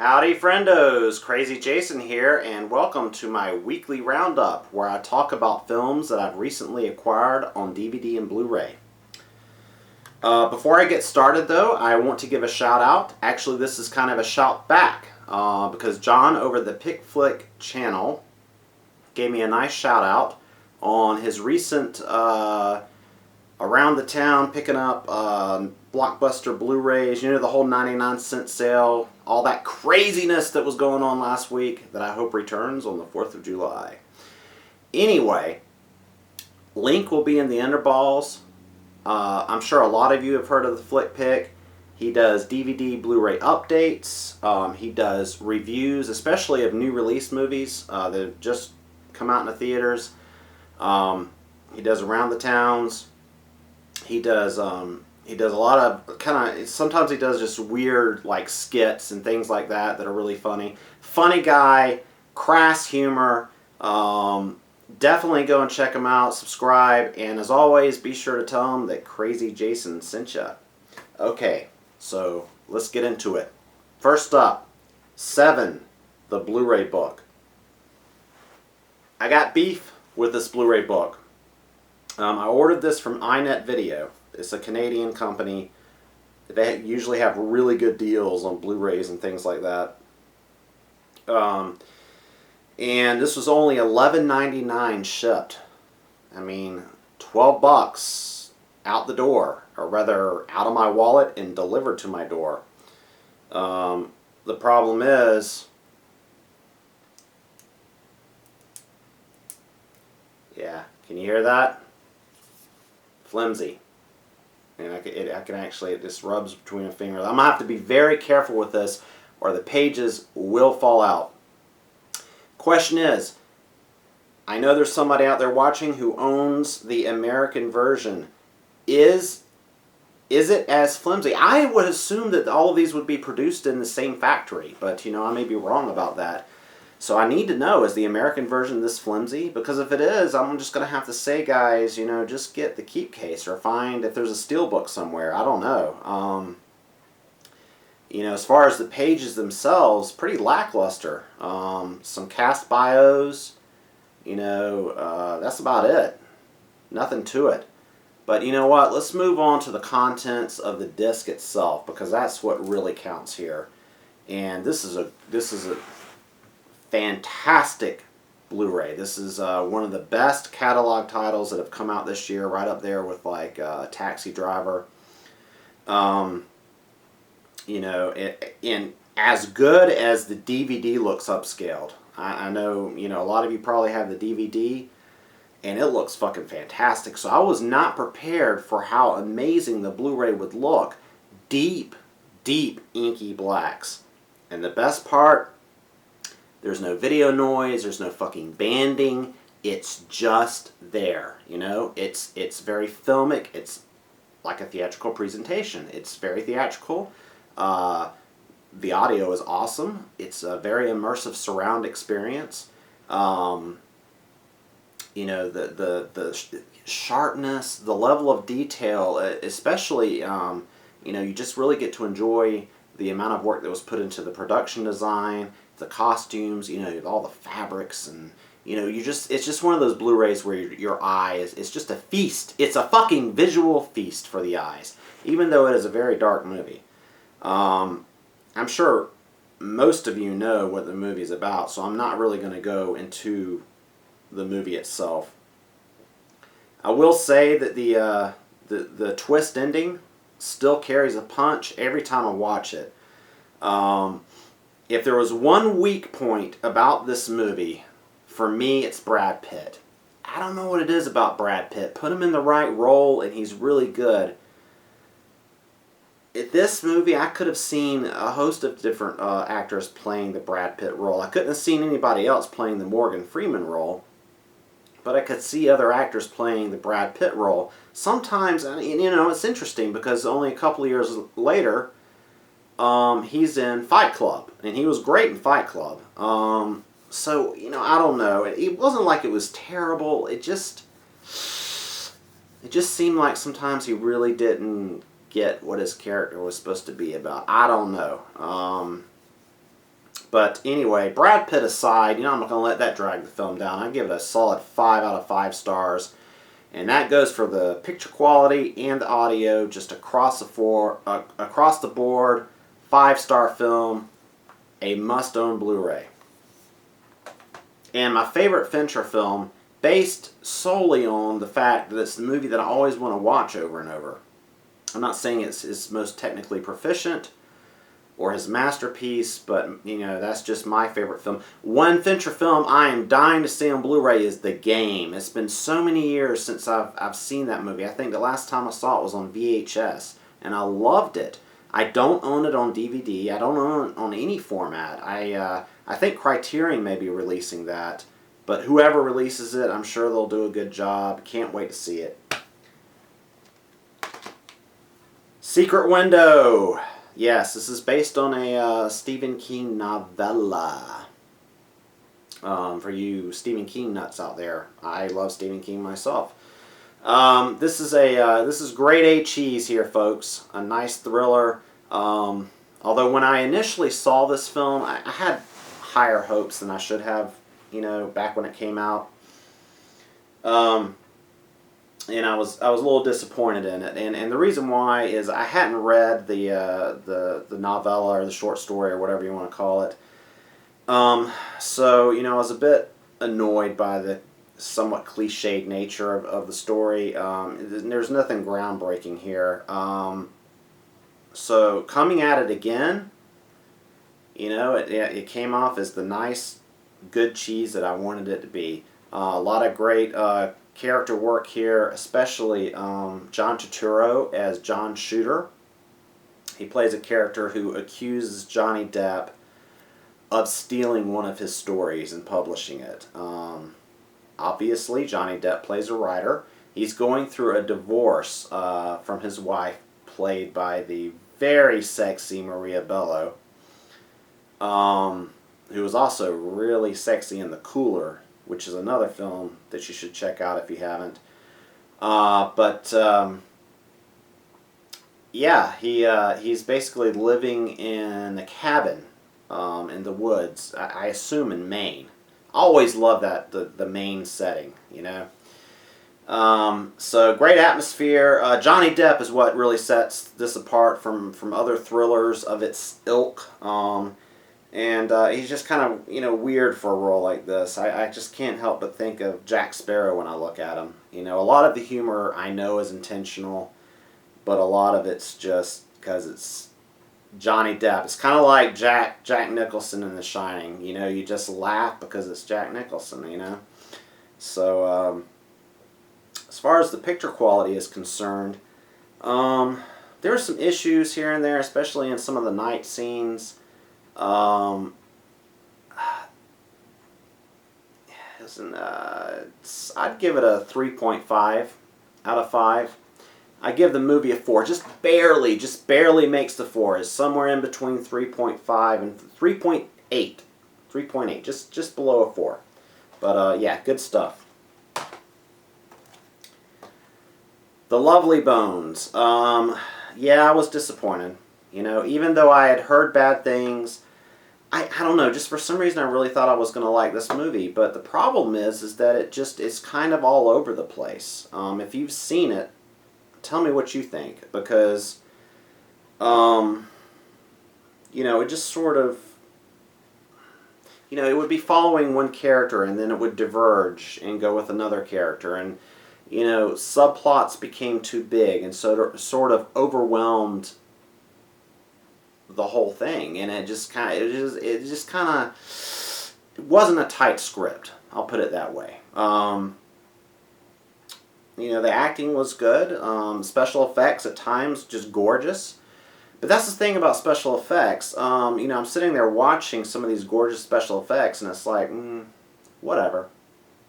Howdy friendos, TheKrazyJason here, and welcome to my weekly roundup where I talk about films that I've recently acquired on DVD and Blu-ray. Before I get started though, I want to give a shout out. Actually, this is kind of a shout back because John over the Pick Flick channel gave me a nice shout out on his recent around the town picking up blockbuster Blu-rays, you know, the whole 99-cent sale, all that craziness that was going on last week that I hope returns on the 4th of July. Anyway, link will be in the underballs. I'm sure a lot of you have heard of the Flick Pick. He does DVD Blu-ray updates. He does reviews, especially of new release movies that have just come out in the theaters. He does around the towns. He does a lot of sometimes he does just weird like skits and things like that that are really funny. Funny guy, crass humor. Definitely go and check him out, subscribe, and as always, be sure to tell him that TheKrazyJason sent ya. Okay, so let's get into it. First up, 7, the Blu-ray book. I got beef with this Blu-ray book. I ordered this from iNet Video. It's a Canadian company. They usually have really good deals on Blu-rays and things like that. And this was only $11.99 shipped. I mean, 12 bucks out the door, or rather out of my wallet and delivered to my door. The problem is, yeah, can you hear that? Flimsy. And I can actually, it just rubs between a finger. I'm going to have to be very careful with this or the pages will fall out. Question is, I know there's somebody out there watching who owns the American version. Is it as flimsy? I would assume that all of these would be produced in the same factory, but you know, I may be wrong about that. So I need to know, is the American version this flimsy? Because if it is, I'm just going to have to say, guys, you know, just get the keep case or find if there's a steelbook somewhere. I don't know. You know, as far as the pages themselves, pretty lackluster. Some cast bios, you know, that's about it. Nothing to it. But you know what? Let's move on to the contents of the disc itself, because that's what really counts here. And this is a fantastic Blu-ray. This is one of the best catalog titles that have come out this year, right up there with like Taxi Driver. You know, and as good as the DVD looks upscaled. I know, you know, a lot of you probably have the DVD, and it looks fucking fantastic. So I was not prepared for how amazing the Blu-ray would look. Deep, deep inky blacks. And the best part, there's no video noise, there's no fucking banding, it's just there, you know? It's very filmic, it's like a theatrical presentation. It's very theatrical. The audio is awesome. It's a very immersive surround experience. You know, the sharpness, the level of detail, especially, you know, you just really get to enjoy the amount of work that was put into the production design, the costumes, you know, all the fabrics, and you know, it's just one of those Blu-rays where your eye it's just a feast. It's a fucking visual feast for the eyes, even though it is a very dark movie. I'm sure most of you know what the movie is about, so I'm not really going to go into the movie itself. I will say that the twist ending still carries a punch every time I watch it. If there was one weak point about this movie, for me, it's Brad Pitt. I don't know what it is about Brad Pitt. Put him in the right role, and he's really good. In this movie, I could have seen a host of different actors playing the Brad Pitt role. I couldn't have seen anybody else playing the Morgan Freeman role, but I could see other actors playing the Brad Pitt role. Sometimes, you know, it's interesting because only a couple of years later, he's in Fight Club, and he was great in Fight Club. So, you know, I don't know. It wasn't like it was terrible. It just seemed like sometimes he really didn't get what his character was supposed to be about. I don't know. But anyway, Brad Pitt aside, I'm not going to let that drag the film down. I give it a solid 5 out of 5 stars. And that goes for the picture quality and the audio, just across the board, 5-star film, a must-own Blu-ray. And my favorite Fincher film, based solely on the fact that it's the movie that I always want to watch over and over. I'm not saying it's his most technically proficient or his masterpiece, but that's just my favorite film. One Fincher film I am dying to see on Blu-ray is The Game. It's been so many years since I've seen that movie. I think the last time I saw it was on VHS, and I loved it. I don't own it on DVD. I don't own it on any format. I think Criterion may be releasing that, but whoever releases it, I'm sure they'll do a good job. Can't wait to see it. Secret Window. Yes, this is based on a Stephen King novella. For you Stephen King nuts out there, I love Stephen King myself. This is grade A cheese here, folks. A nice thriller. Although when I initially saw this film, I had higher hopes than I should have. Back when it came out. And I was a little disappointed in it, and the reason why is I hadn't read the novella or the short story or whatever you want to call it. So I was a bit annoyed by the somewhat cliched nature of the story. There's nothing groundbreaking here. So coming at it again, it came off as the nice, good cheese that I wanted it to be. A lot of great character work here, especially John Turturro as John Shooter. He plays a character who accuses Johnny Depp of stealing one of his stories and publishing it. Obviously, Johnny Depp plays a writer. He's going through a divorce from his wife, played by the very sexy Maria Bello, who was also really sexy in The Cooler, which is another film that you should check out if you haven't. Yeah, he's basically living in a cabin in the woods, I assume in Maine. I always love that, the Maine setting, So great atmosphere. Johnny Depp is what really sets this apart from other thrillers of its ilk. And he's just kind of, weird for a role like this. I just can't help but think of Jack Sparrow when I look at him. A lot of the humor I know is intentional, but a lot of it's just because it's Johnny Depp. It's kind of like Jack Nicholson in The Shining. You just laugh because it's Jack Nicholson, So, as far as the picture quality is concerned, there are some issues here and there, especially in some of the night scenes. I'd give it a 3.5 out of 5. I give the movie a 4. Just barely makes the 4. It's somewhere in between 3.5 and 3.8. 3.8, just below a 4. But yeah, good stuff. The Lovely Bones. Yeah, I was disappointed. Even though I had heard bad things, I don't know, just for some reason I really thought I was going to like this movie. But the problem is that it's kind of all over the place. If you've seen it, tell me what you think. Because, it just sort of, it would be following one character and then it would diverge and go with another character. And, subplots became too big and sort of overwhelmed the whole thing, and it wasn't a tight script. I'll put it that way. The acting was good. Special effects at times just gorgeous. But that's the thing about special effects. I'm sitting there watching some of these gorgeous special effects, and it's like, whatever.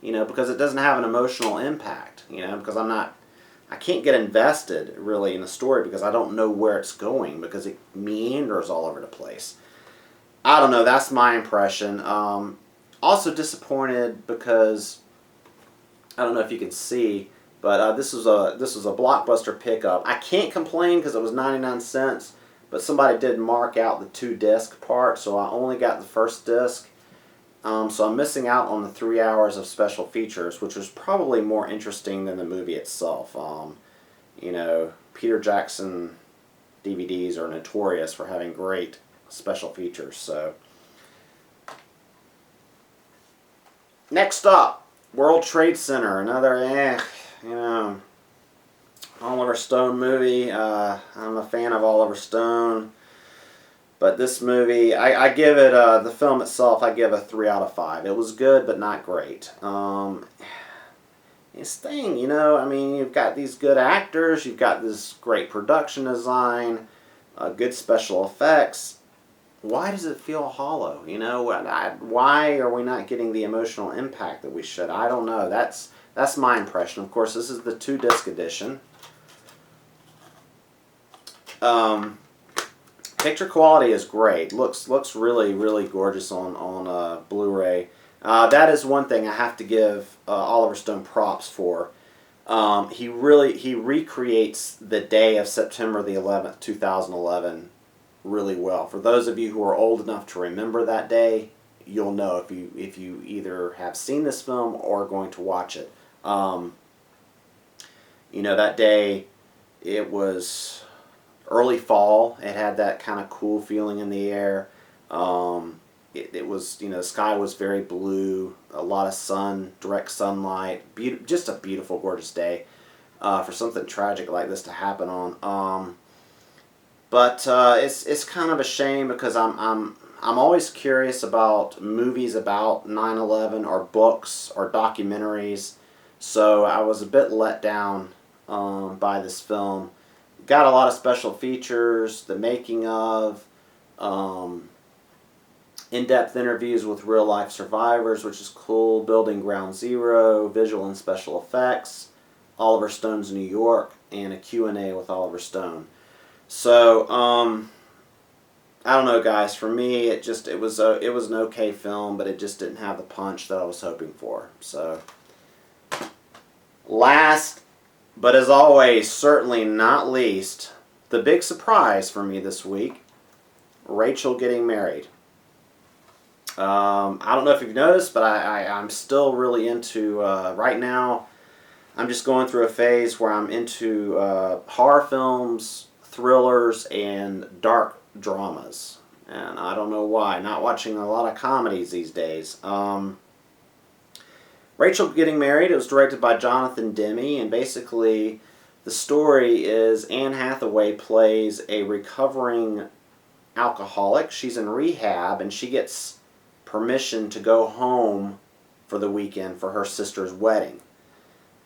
Because it doesn't have an emotional impact. Because I can't get invested, really, in the story because I don't know where it's going because it meanders all over the place. I don't know, that's my impression. Also disappointed because, I don't know if you can see, but this was a Blockbuster pickup. I can't complain because it was 99 cents, but somebody did mark out the 2-disc part, so I only got the first disc. So I'm missing out on the 3 hours of special features, which was probably more interesting than the movie itself. You know, Peter Jackson DVDs are notorious for having great special features. So next up, World Trade Center, another you know, Oliver Stone movie. I'm a fan of Oliver Stone, but this movie, I give it, the film itself, I give a 3 out of 5. It was good, but not great. This thing, you know, I mean, you've got these good actors, you've got this great production design, good special effects. Why does it feel hollow? You know, why are we not getting the emotional impact that we should? I don't know. That's my impression. Of course, this is the 2-disc edition. Picture quality is great. Looks really, really gorgeous on Blu-ray. That is one thing I have to give Oliver Stone props for. He recreates the day of September the 11th, 2011 really well. For those of you who are old enough to remember that day, you'll know if you either have seen this film or are going to watch it. You know, that day, it was early fall. It had that kind of cool feeling in the air. It was, you know, the sky was very blue, a lot of sun, direct sunlight, just a beautiful, gorgeous day for something tragic like this to happen on. But it's kind of a shame because I'm always curious about movies about 9/11 or books or documentaries. So I was a bit let down by this film. Got a lot of special features, the making of, in-depth interviews with real-life survivors, which is cool, building Ground Zero, visual and special effects, Oliver Stone's New York, and a Q&A with Oliver Stone. So, I don't know, guys. For me, it was an okay film, but it just didn't have the punch that I was hoping for. So, last, but as always, certainly not least, the big surprise for me this week: Rachel getting married. I don't know if you've noticed, but I'm still really into, right now, I'm just going through a phase where I'm into horror films, thrillers, and dark dramas. And I don't know why. Not watching a lot of comedies these days. Rachel Getting Married, it was directed by Jonathan Demme, and basically the story is Anne Hathaway plays a recovering alcoholic. She's in rehab, and she gets permission to go home for the weekend for her sister's wedding.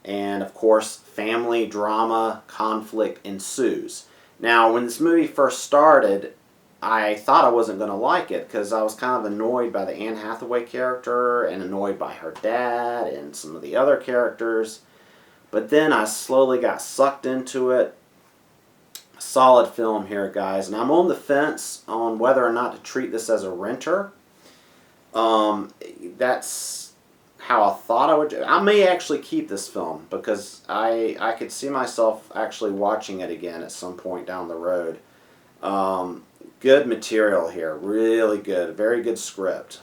And of course, family drama, conflict ensues. Now, when this movie first started, I thought I wasn't going to like it because I was kind of annoyed by the Anne Hathaway character and annoyed by her dad and some of the other characters. But then I slowly got sucked into it. Solid film here, guys. And I'm on the fence on whether or not to treat this as a renter. That's how I thought I would do. I may actually keep this film because I could see myself actually watching it again at some point down the road. Good material here, really good, very good script.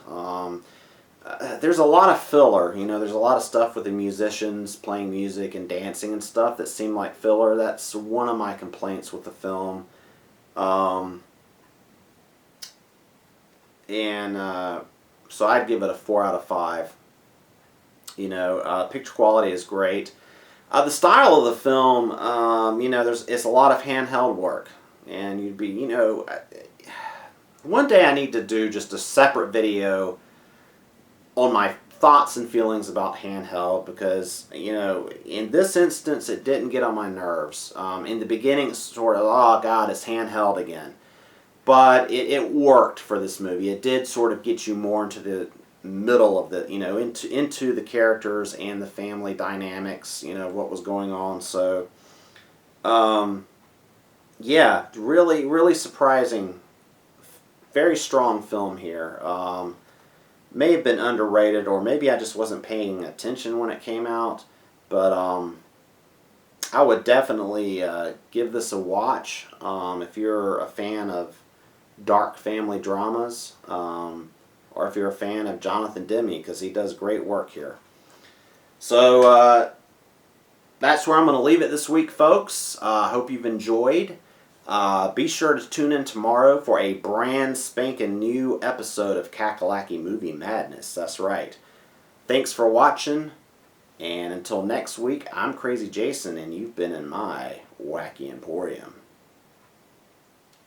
There's a lot of filler, you know, there's a lot of stuff with the musicians playing music and dancing and stuff that seem like filler. That's one of my complaints with the film. So I'd give it a 4 out of 5. You know, picture quality is great. The style of the film, you know, it's a lot of handheld work. And you'd be, you know, one day I need to do just a separate video on my thoughts and feelings about handheld because, you know, in this instance it didn't get on my nerves. In the beginning it's sort of, oh God, it's handheld again. But it worked for this movie. It did sort of get you more into the middle of the, you know, into the characters and the family dynamics, you know, what was going on. So, yeah, really, really surprising. Very strong film here. May have been underrated, or maybe I just wasn't paying attention when it came out. But I would definitely give this a watch if you're a fan of dark family dramas, or if you're a fan of Jonathan Demme, because he does great work here. So that's where I'm going to leave it this week, folks. I hope you've enjoyed. Be sure to tune in tomorrow for a brand spanking new episode of Kakalaki Movie Madness. That's right. Thanks for watching, and until next week, I'm Krazy Jason, and you've been in my Wacky Emporium.